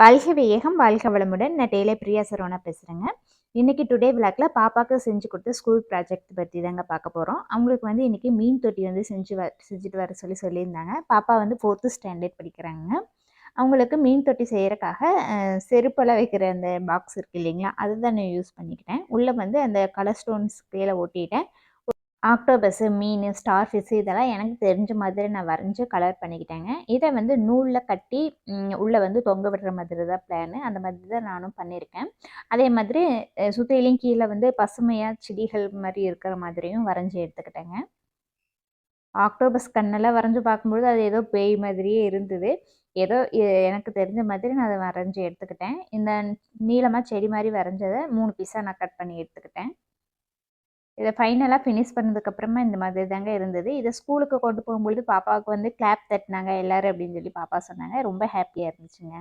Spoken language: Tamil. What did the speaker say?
வாழ்க வையகம், வாழ்க வளமுடன். நான் டெய்லர் பிரியா சரவணா பேசுகிறேங்க. இன்றைக்கி டுடே விளாக்ல பாப்பாவுக்கு செஞ்சு கொடுத்த ஸ்கூல் ப்ராஜெக்ட் பற்றி தாங்க பார்க்க போகிறோம். அவங்களுக்கு வந்து இன்றைக்கி மீன் தொட்டி வந்து செஞ்சுட்டு வர சொல்லியிருந்தாங்க. பாப்பா வந்து 4th ஸ்டாண்டர்ட் படிக்கிறாங்க. அவங்களுக்கு மீன் தொட்டி செய்கிறக்காக செருப்பெல்லாம் வைக்கிற அந்த பாக்ஸ் இருக்குது இல்லைங்களா, அதுதான் நான் யூஸ் பண்ணிக்கிட்டேன். உள்ளே வந்து அந்த கலர் ஸ்டோன்ஸ் கீழே ஒட்டிட்டேன். ஆக்டோபஸ்ஸு, மீன், ஸ்டார் ஃபிஷ்ஷு இதெல்லாம் எனக்கு தெரிஞ்ச மாதிரி நான் வரைஞ்சி கலர் பண்ணிக்கிட்டேங்க. இதை வந்து நூலில் கட்டி உள்ளே வந்து தொங்க விடுற மாதிரி தான் பிளானு. அந்த மாதிரி தான் நானும் பண்ணியிருக்கேன். அதே மாதிரி சுற்றிலையும் கீழே வந்து பசுமையாக செடிகள் மாதிரி இருக்கிற மாதிரியும் வரைஞ்சி எடுத்துக்கிட்டேங்க. ஆக்டோபஸ் கண்ணெல்லாம் வரைஞ்சி பார்க்கும்பொழுது அது ஏதோ பேய் மாதிரியே இருந்தது. ஏதோ எனக்கு தெரிஞ்ச மாதிரி நான் அதை வரைஞ்சி எடுத்துக்கிட்டேன். இந்த நீளமாக செடி மாதிரி வரைஞ்சதை 3 பீஸாக நான் கட் பண்ணி எடுத்துக்கிட்டேன். இதை ஃபைனலாக ஃபினிஷ் பண்ணதுக்கப்புறமா இந்த மாதிரி தாங்க இருந்தது. இதை ஸ்கூலுக்கு கொண்டு போகும்பொழுது பாப்பாவுக்கு வந்து கிளாப் தட்டினாங்க எல்லோரும் அப்படின்னு சொல்லி பாப்பா சொன்னாங்க. ரொம்ப ஹாப்பியாக இருந்துச்சுங்க.